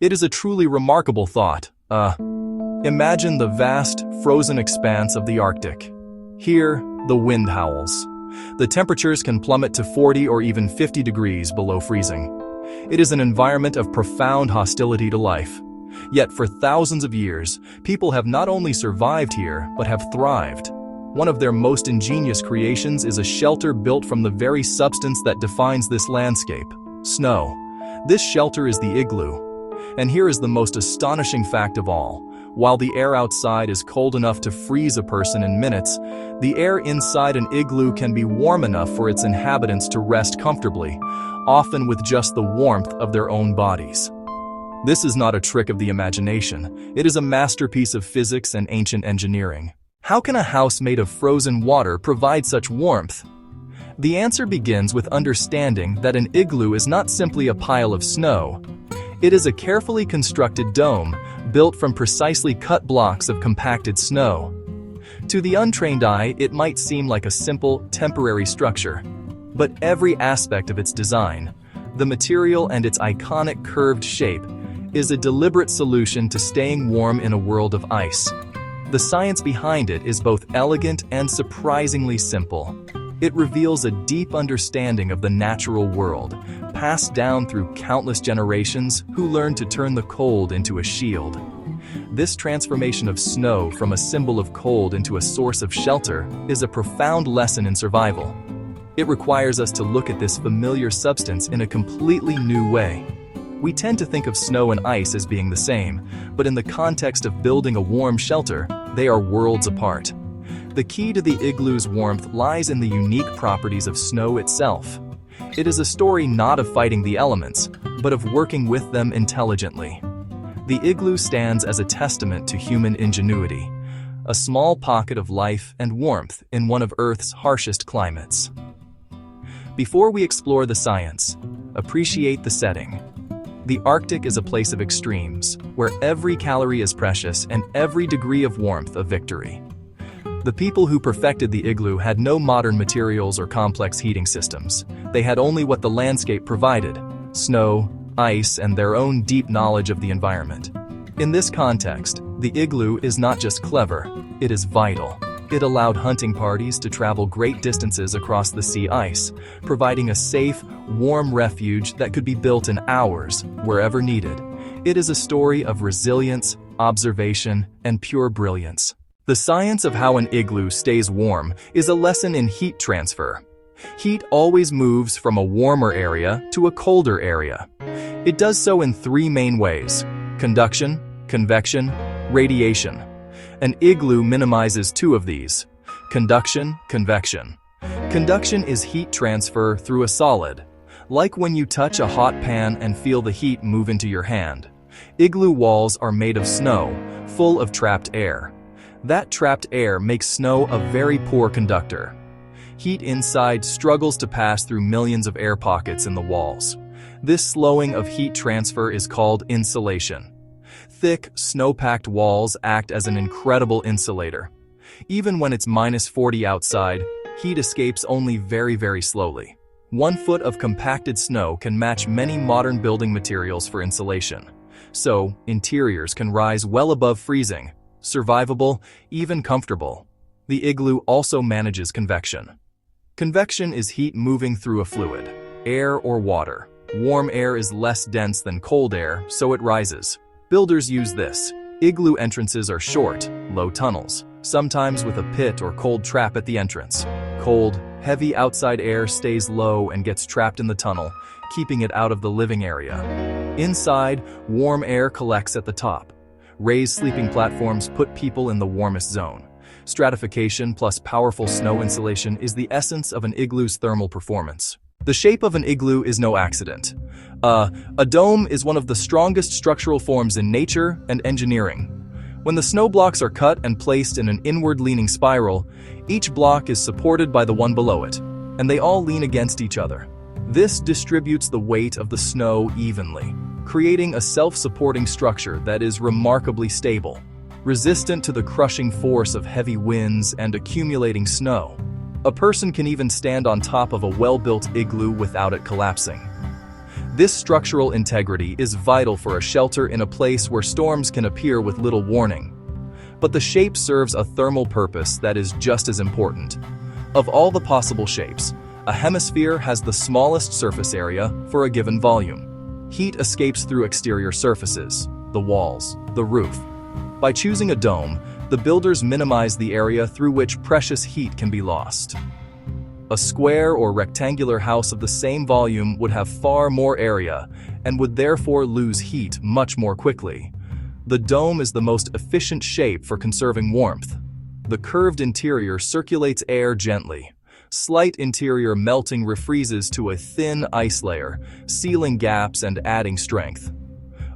It is a truly remarkable thought. Imagine the vast, frozen expanse of the Arctic. Here, the wind howls. The temperatures can plummet to 40 or even 50 degrees below freezing. It is an environment of profound hostility to life. Yet for thousands of years, people have not only survived here, but have thrived. One of their most ingenious creations is a shelter built from the very substance that defines this landscape: snow. This shelter is the igloo. And here is the most astonishing fact of all. While the air outside is cold enough to freeze a person in minutes, the air inside an igloo can be warm enough for its inhabitants to rest comfortably, often with just the warmth of their own bodies. This is not a trick of the imagination. It is a masterpiece of physics and ancient engineering. How can a house made of frozen water provide such warmth? The answer begins with understanding that an igloo is not simply a pile of snow. It is a carefully constructed dome, built from precisely cut blocks of compacted snow. To the untrained eye, it might seem like a simple, temporary structure. But every aspect of its design, the material and its iconic curved shape, is a deliberate solution to staying warm in a world of ice. The science behind it is both elegant and surprisingly simple. It reveals a deep understanding of the natural world, passed down through countless generations who learned to turn the cold into a shield. This transformation of snow from a symbol of cold into a source of shelter is a profound lesson in survival. It requires us to look at this familiar substance in a completely new way. We tend to think of snow and ice as being the same, but in the context of building a warm shelter, they are worlds apart. The key to the igloo's warmth lies in the unique properties of snow itself. It is a story not of fighting the elements, but of working with them intelligently. The igloo stands as a testament to human ingenuity, a small pocket of life and warmth in one of Earth's harshest climates. Before we explore the science, appreciate the setting. The Arctic is a place of extremes, where every calorie is precious and every degree of warmth a victory. The people who perfected the igloo had no modern materials or complex heating systems. They had only what the landscape provided: snow, ice, and their own deep knowledge of the environment. In this context, the igloo is not just clever, it is vital. It allowed hunting parties to travel great distances across the sea ice, providing a safe, warm refuge that could be built in hours, wherever needed. It is a story of resilience, observation, and pure brilliance. The science of how an igloo stays warm is a lesson in heat transfer. Heat always moves from a warmer area to a colder area. It does so in three main ways: conduction, convection, radiation. An igloo minimizes two of these: conduction, convection. Conduction is heat transfer through a solid. Like when you touch a hot pan and feel the heat move into your hand. Igloo walls are made of snow, full of trapped air. That trapped air makes snow a very poor conductor. Heat inside struggles to pass through millions of air pockets in the walls. This slowing of heat transfer is called insulation. Thick, snow-packed walls act as an incredible insulator. Even when it's -40 outside, heat escapes only very, very slowly. 1 foot of compacted snow can match many modern building materials for insulation. So, interiors can rise well above freezing, survivable, even comfortable. The igloo also manages convection. Convection is heat moving through a fluid, air or water. Warm air is less dense than cold air, so it rises. Builders use this. Igloo entrances are short, low tunnels, sometimes with a pit or cold trap at the entrance. Cold, heavy outside air stays low and gets trapped in the tunnel, keeping it out of the living area. Inside, warm air collects at the top. Raised sleeping platforms put people in the warmest zone. Stratification plus powerful snow insulation is the essence of an igloo's thermal performance. The shape of an igloo is no accident. A dome is one of the strongest structural forms in nature and engineering. When the snow blocks are cut and placed in an inward-leaning spiral, each block is supported by the one below it, and they all lean against each other. This distributes the weight of the snow evenly, creating a self-supporting structure that is remarkably stable, resistant to the crushing force of heavy winds and accumulating snow. A person can even stand on top of a well-built igloo without it collapsing. This structural integrity is vital for a shelter in a place where storms can appear with little warning. But the shape serves a thermal purpose that is just as important. Of all the possible shapes, a hemisphere has the smallest surface area for a given volume. Heat escapes through exterior surfaces, the walls, the roof. By choosing a dome, the builders minimize the area through which precious heat can be lost. A square or rectangular house of the same volume would have far more area and would therefore lose heat much more quickly. The dome is the most efficient shape for conserving warmth. The curved interior circulates air gently. Slight interior melting refreezes to a thin ice layer, sealing gaps and adding strength.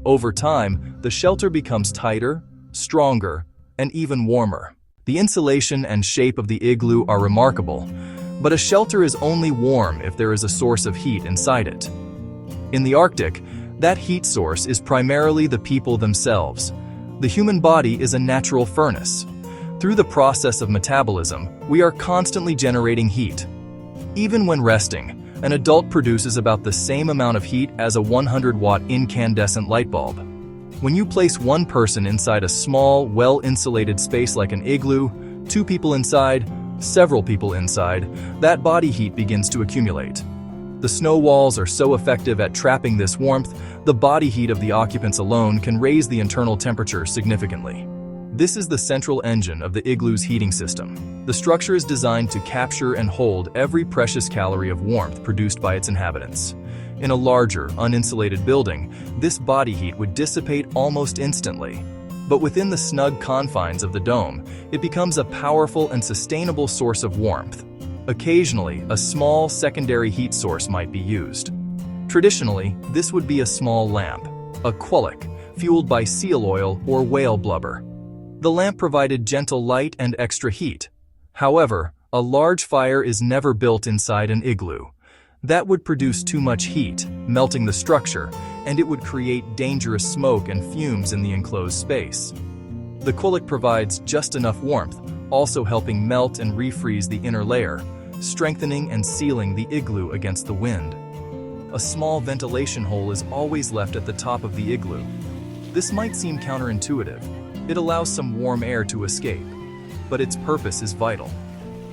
Over time, the shelter becomes tighter, stronger, and even warmer. The insulation and shape of the igloo are remarkable, but a shelter is only warm if there is a source of heat inside it. In the Arctic, that heat source is primarily the people themselves. The human body is a natural furnace. Through the process of metabolism, we are constantly generating heat. Even when resting, an adult produces about the same amount of heat as a 100-watt incandescent light bulb. When you place one person inside a small, well-insulated space like an igloo, 2 people inside, several people inside, that body heat begins to accumulate. The snow walls are so effective at trapping this warmth, the body heat of the occupants alone can raise the internal temperature significantly. This is the central engine of the igloo's heating system. The structure is designed to capture and hold every precious calorie of warmth produced by its inhabitants. In a larger, uninsulated building, this body heat would dissipate almost instantly. But within the snug confines of the dome, it becomes a powerful and sustainable source of warmth. Occasionally, a small secondary heat source might be used. Traditionally, this would be a small lamp, a quillic, fueled by seal oil or whale blubber. The lamp provided gentle light and extra heat. However, a large fire is never built inside an igloo. That would produce too much heat, melting the structure, and it would create dangerous smoke and fumes in the enclosed space. The quillic provides just enough warmth, also helping melt and refreeze the inner layer, strengthening and sealing the igloo against the wind. A small ventilation hole is always left at the top of the igloo. This might seem counterintuitive. It allows some warm air to escape, but its purpose is vital.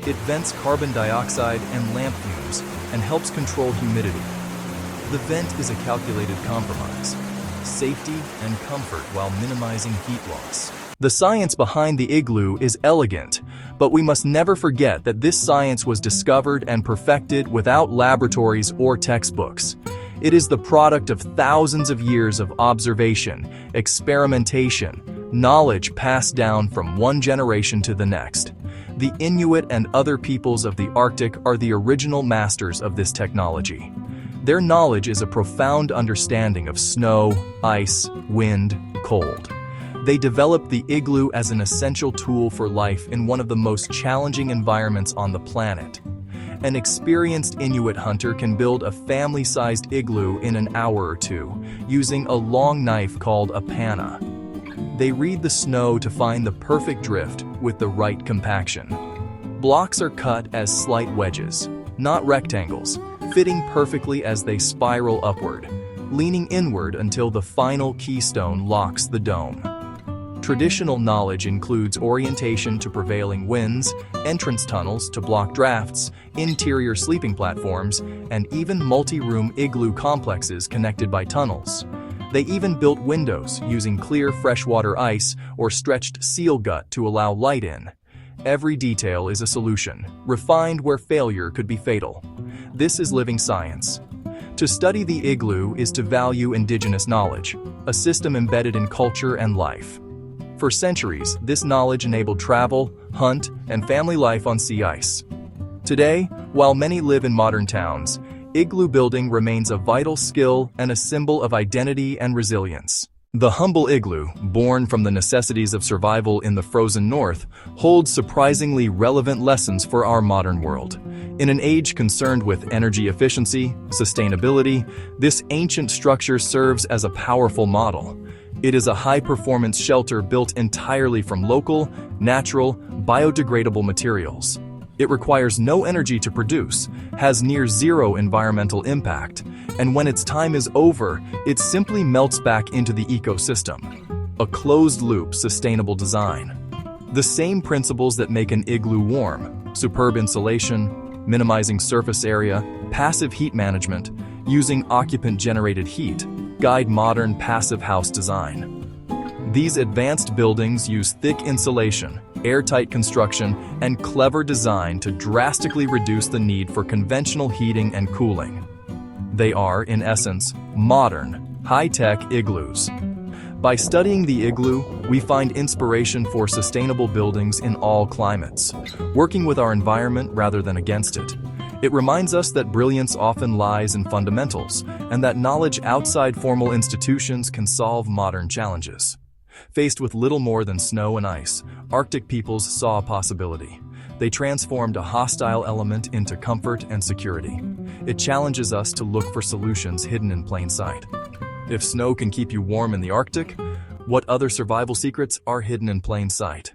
It vents carbon dioxide and lamp fumes and helps control humidity. The vent is a calculated compromise, safety and comfort while minimizing heat loss. The science behind the igloo is elegant, but we must never forget that this science was discovered and perfected without laboratories or textbooks. It is the product of thousands of years of observation, experimentation, knowledge passed down from one generation to the next. The Inuit and other peoples of the Arctic are the original masters of this technology. Their knowledge is a profound understanding of snow, ice, wind, cold. They developed the igloo as an essential tool for life in one of the most challenging environments on the planet. An experienced Inuit hunter can build a family-sized igloo in an hour or 2, using a long knife called a panna. They read the snow to find the perfect drift with the right compaction. Blocks are cut as slight wedges, not rectangles, fitting perfectly as they spiral upward, leaning inward until the final keystone locks the dome. Traditional knowledge includes orientation to prevailing winds, entrance tunnels to block drafts, interior sleeping platforms, and even multi-room igloo complexes connected by tunnels. They even built windows using clear freshwater ice or stretched seal gut to allow light in. Every detail is a solution, refined where failure could be fatal. This is living science. To study the igloo is to value indigenous knowledge, a system embedded in culture and life. For centuries, this knowledge enabled travel, hunt, and family life on sea ice. Today, while many live in modern towns, igloo building remains a vital skill and a symbol of identity and resilience. The humble igloo, born from the necessities of survival in the frozen north, holds surprisingly relevant lessons for our modern world. In an age concerned with energy efficiency, sustainability, this ancient structure serves as a powerful model. It is a high-performance shelter built entirely from local, natural, biodegradable materials. It requires no energy to produce, has near zero environmental impact, and when its time is over, it simply melts back into the ecosystem. A closed-loop, sustainable design. The same principles that make an igloo warm, superb insulation, minimizing surface area, passive heat management, using occupant-generated heat, guide modern passive house design. These advanced buildings use thick insulation, airtight construction, and clever design to drastically reduce the need for conventional heating and cooling. They are, in essence, modern, high-tech igloos. By studying the igloo, we find inspiration for sustainable buildings in all climates, working with our environment rather than against it. It reminds us that brilliance often lies in fundamentals, and that knowledge outside formal institutions can solve modern challenges. Faced with little more than snow and ice, Arctic peoples saw a possibility. They transformed a hostile element into comfort and security. It challenges us to look for solutions hidden in plain sight. If snow can keep you warm in the Arctic, what other survival secrets are hidden in plain sight?